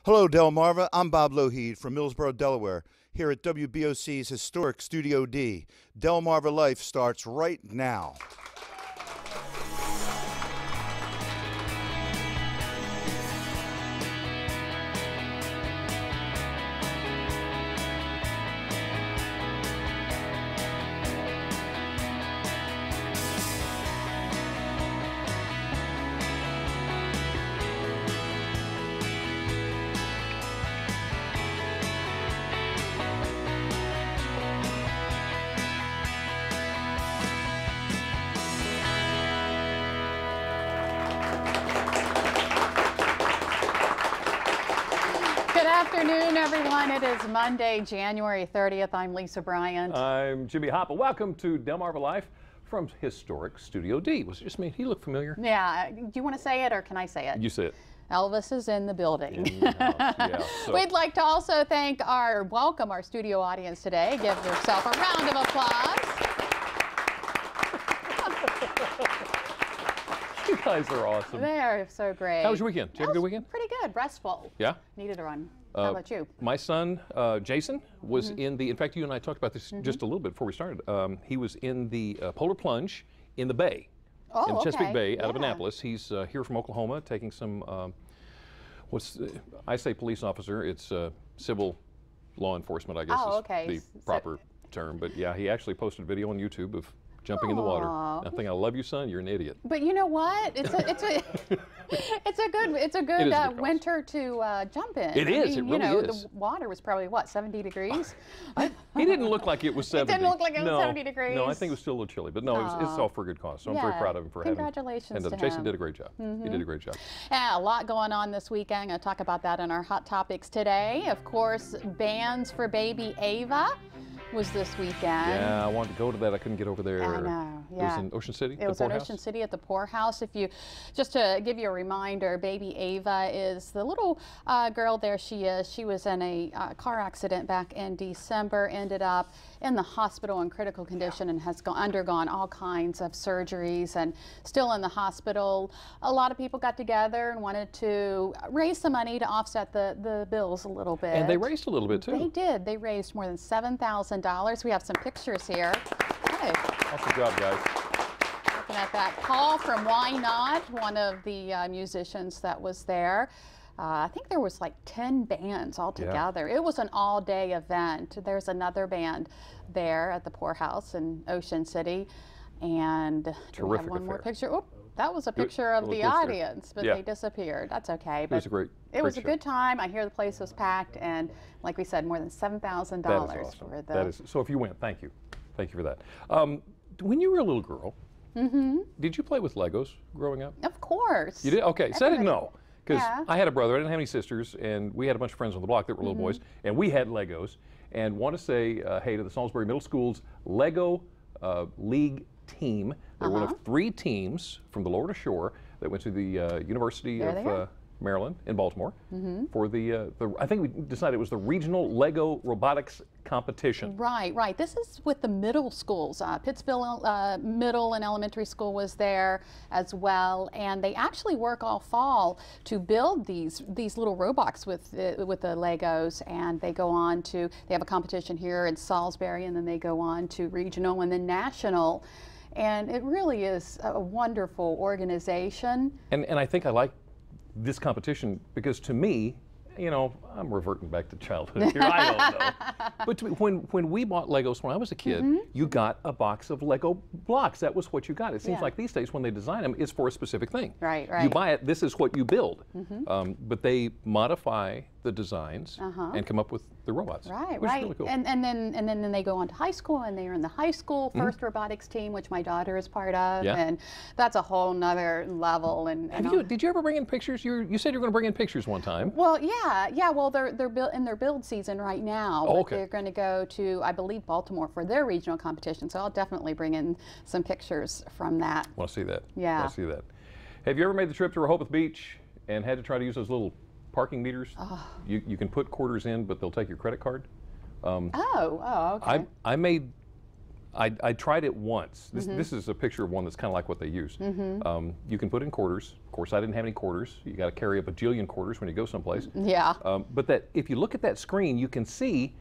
Hello, Delmarva. I'm Bob Lougheed from Millsboro, Delaware, here at WBOC's historic Studio D. Delmarva Life starts right now. Good afternoon, everyone. It is Monday, January 30th. I'm Lisa Bryant. I'm Jimmy Hoppa. Welcome to Delmarva Life from historic Studio D. Was it just me? He looked familiar. Yeah. Do you want to say it or can I say it? You say it. Elvis is in the building. In the house. Yeah, so. We'd like to also welcome our studio audience today. Give yourself a round of applause. You guys are awesome. They're so great. How was your weekend? Did you have a good weekend? Pretty good. Restful. Yeah? Needed a run. How about you? My son, Jason, was in the, in fact, you and I talked about this just a little bit before we started. He was in the polar plunge in the Bay. In Chesapeake Bay, out of Annapolis. He's here from Oklahoma, taking some, I say police officer, it's civil law enforcement, I guess is the proper term. But yeah, he actually posted a video on YouTube of jumping in the water. I think, I love you, son. You're an idiot. But you know what? It's a good winter to jump in. It is. It really is. The water was probably what, 70 degrees? He didn't look like it was 70. It didn't look like it was 70 degrees. No, I think it was still a little chilly. But no, it's all for a good cause. So I'm very proud of him for having. Congratulations to him. Jason did a great job. He did a great job. Yeah, a lot going on this weekend. I'm going to talk about that in our hot topics today. Of course, bands for baby Ava was this weekend. Yeah, I wanted to go to that. I couldn't get over there. I know. Yeah. It was in Ocean City. It was in Ocean City at the Poorhouse. Just to give you a reminder, baby Ava is the little girl there. She was in a car accident back in December. Ended up in the hospital in critical condition and has undergone all kinds of surgeries and still in the hospital. A lot of people got together and wanted to raise some money to offset the bills a little bit. And they raised a little bit too. They did. They raised more than $7,000. We have some pictures here. Hey. Awesome job, guys. Looking at that. Paul from Why Not, one of the musicians that was there. I think there was like 10 bands all together. Yeah. It was an all-day event. There's another band there at the Poorhouse in Ocean City. And we have one more picture. Oop, that was a picture of the audience, but they disappeared. That's okay. But it was a good time. I hear the place was packed, and like we said, more than $7,000 awesome. for the. That is so. If you went, thank you for that. When you were a little girl, did you play with Legos growing up? Of course. You did. Okay, so I didn't know because I had a brother. I didn't have any sisters, and we had a bunch of friends on the block that were little boys, and we had Legos. And want to say hey to the Salisbury Middle School's Lego League team. They're one of 3 teams from the Florida Shore that went to the University of Maryland in Baltimore for the I think we decided it was the regional Lego robotics competition. Right. This is with the middle schools. Pittsville Middle and Elementary School was there as well, and they actually work all fall to build these little robots with the Legos, and they go on to they have a competition here in Salisbury, and then they go on to regional and then national. And it really is a wonderful organization. And I think I like this competition because to me, you know, I'm reverting back to childhood here. I don't know. But to me, when we bought Legos when I was a kid, you got a box of Lego blocks. That was what you got. It seems like these days when they design them, it's for a specific thing. Right. You buy it, this is what you build. But they modify the designs and come up with the robots. Which is really cool. And then they go on to high school, and they are in the high school first robotics team, which my daughter is part of, and that's a whole nother level. And did you ever bring in pictures? You said you were going to bring in pictures one time. Well, yeah. Well, they're in their build season right now. Oh, They're going to go to, I believe, Baltimore for their regional competition. So I'll definitely bring in some pictures from that. Want to see that? Yeah. Want to see that. Have you ever made the trip to Rehoboth Beach and had to try to use those little parking meters? You can put quarters in, but they'll take your credit card. Okay. I made I tried it once. This is a picture of one that's kind of like what they use. You can put in quarters. Of course, I didn't have any quarters. You got to carry a bajillion quarters when you go someplace. Yeah. But that if you look at that screen, you can see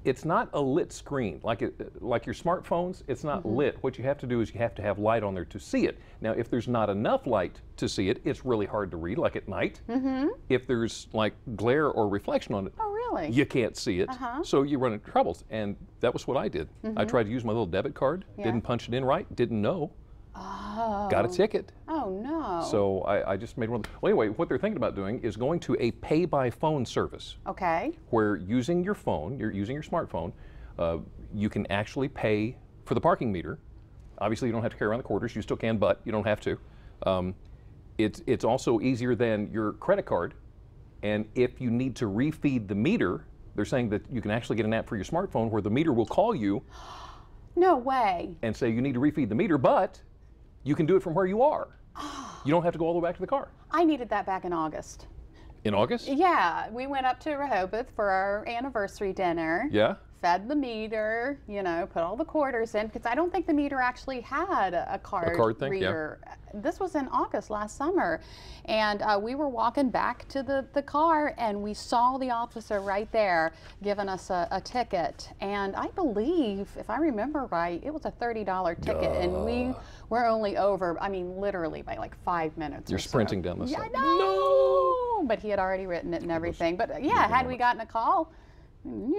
it's not a lit screen like your smartphones. It's not lit. What you have to do is you have to have light on there to see it. Now, if there's not enough light to see it, it's really hard to read, like at night. If there's like glare or reflection on it, you can't see it, so you run into troubles. And that was what I did. I tried to use my little debit card, didn't punch it in right, didn't know. Got a ticket. Oh no. So I just made one. Well, anyway, what they're thinking about doing is going to a pay-by-phone service. Okay. Where using your phone, you're using your smartphone, you can actually pay for the parking meter. Obviously, you don't have to carry around the quarters. You still can, but you don't have to. It's also easier than your credit card. And if you need to refeed the meter, they're saying that you can actually get an app for your smartphone where the meter will call you. No way. And say you need to refeed the meter, but you can do it from where you are. You don't have to go all the way back to the car. I needed that back in August. In August? Yeah, we went up to Rehoboth for our anniversary dinner. Yeah. Fed the meter, you know, put all the quarters in, because I don't think the meter actually had a card thing, reader. Yeah. This was in August last summer. And we were walking back to the car, and we saw the officer right there giving us a ticket. And I believe, if I remember right, it was a $30 ticket. And we were only over, I mean, literally by like 5 minutes. You're sprinting down the side. No! But he had already written it and everything. But yeah, had we gotten a call, yeah.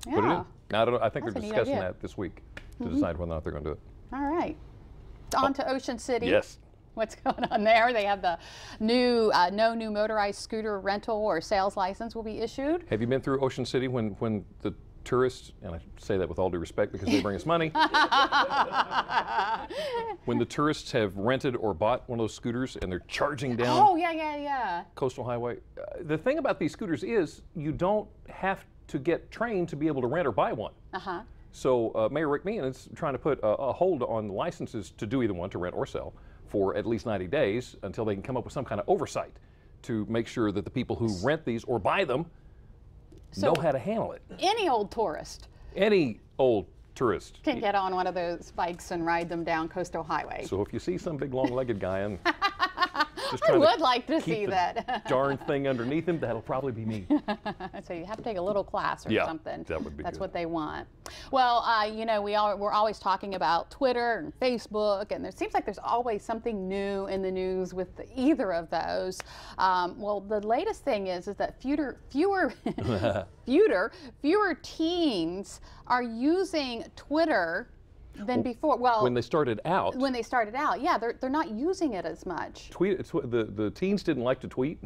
Put it in. Now, I don't know, I think they're discussing that this week to decide whether or not they're going to do it. All right. On to Ocean City. Yes. What's going on there? They have the new no new motorized scooter rental or sales license will be issued. Have you been through Ocean City when the tourists, and I say that with all due respect because they bring us money, when the tourists have rented or bought one of those scooters and they're charging down Coastal Highway? The thing about these scooters is you don't have to get trained to be able to rent or buy one. So Mayor Rick Meehan is trying to put a hold on licenses to do either one, to rent or sell, for at least 90 days until they can come up with some kind of oversight to make sure that the people who rent these or buy them know how to handle it. Any old tourist. Any old tourist can get on one of those bikes and ride them down Coastal Highway. So if you see some big long-legged guy and just I would like to see the that darn thing underneath him, that'll probably be me. So you have to take a little class or something. That would be That's good. what they want. Well, you know, we're always talking about Twitter and Facebook, and it seems like there's always something new in the news with either of those. Well, the latest thing is that fewer teens are using Twitter than before. Well, when they started out. When they started out, yeah, they're not using it as much. The teens didn't like to tweet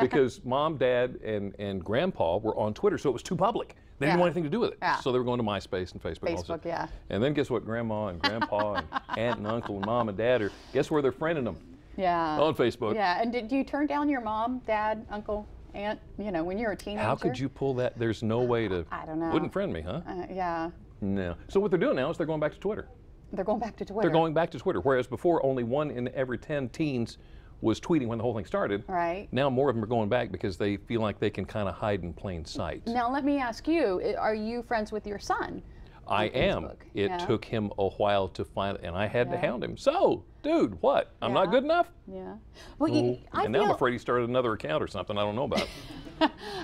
because mom, dad, and grandpa were on Twitter, so it was too public. They didn't want anything to do with it. So they were going to MySpace and Facebook. Facebook, yeah. And then guess what? Grandma and grandpa and aunt and uncle and mom and dad guess where they're friending them? Yeah. On Facebook. Yeah. And did you turn down your mom, dad, uncle, aunt, you know, when you were a teenager? How could you pull that? There's no way to. I don't know. Wouldn't friend me, huh? Yeah. No. So what they're doing now is they're going back to Twitter. They're going back to Twitter. They're going back to Twitter, whereas before only 1 in every 10 teens was tweeting when the whole thing started. Right. Now more of them are going back because they feel like they can kind of hide in plain sight. Now let me ask you, are you friends with your son? I am. It took him a while to find, and I had to hound him. So, dude, what? I'm not good enough? Yeah. Well, and now I'm afraid he started another account or something I don't know about.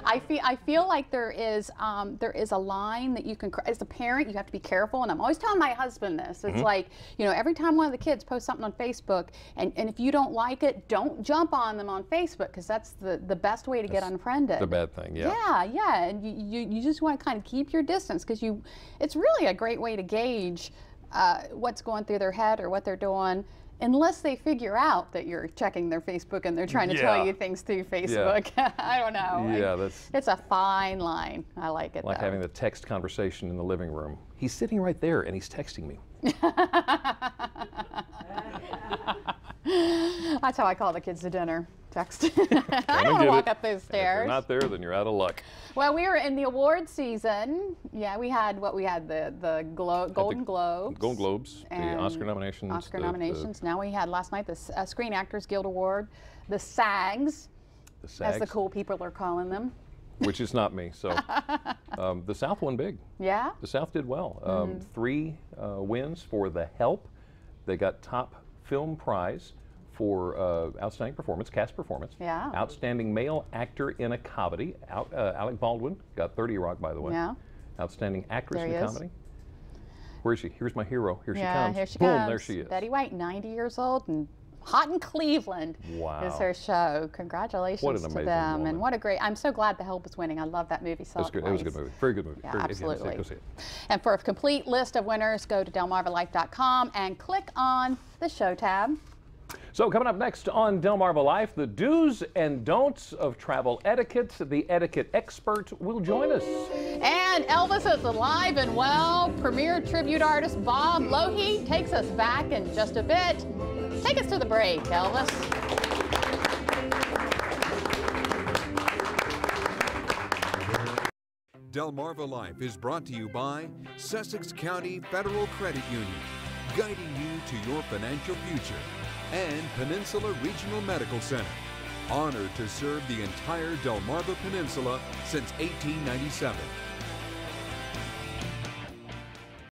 I feel like there is a line that you can, as a parent, you have to be careful, and I'm always telling my husband this. It's like, you know, every time one of the kids posts something on Facebook, and if you don't like it, don't jump on them on Facebook, because that's the best way to get unfriended. The bad thing, yeah. Yeah, and you just want to kind of keep your distance, because it's really a great way to gauge what's going through their head or what they're doing. Unless they figure out that you're checking their Facebook and they're trying to tell you things through Facebook. I don't know. Yeah, it's a fine line. I like it, like though. having the text conversation in the living room. He's sitting right there and he's texting me. That's how I call the kids to dinner. Text. I don't want to walk up those stairs. If they're not there, then you're out of luck. Well, we were in the award season. Yeah, we had the Golden Globes. Golden Globes, the Oscar nominations. Oscar nominations. Now we had last night the Screen Actors Guild Award, the SAGs, as the cool people are calling them. which is not me. So the South won big. Yeah? The South did well. 3 wins for The Help. They got top film prize for outstanding performance, cast performance. Yeah. Outstanding male actor in a comedy. Alec Baldwin got 30 Rock, by the way. Yeah. Outstanding actress There in he a is. comedy. Where is she? Here's my hero. Here she Yeah, comes. here she Boom, comes. there she is. Betty White, 90 years old and hot in Cleveland. Wow. Is her show. Congratulations What an to amazing them. woman. And what a great, I'm so glad The Help is winning. I love that movie. It was good. It was a good movie. Very good movie. Yeah, Very good. absolutely. Go see it. And for a complete list of winners, go to delmarvalife.com and click on the show tab. So coming up next on Delmarva Life, the do's and don'ts of travel etiquette. The etiquette expert will join us. And Elvis is alive and well. Premier tribute artist Bob Lohe takes us back in just a bit. Take us to the break, Elvis. Delmarva Life is brought to you by Sussex County Federal Credit Union, guiding you to your financial future, and Peninsula Regional Medical Center, honored to serve the entire Delmarva Peninsula since 1897.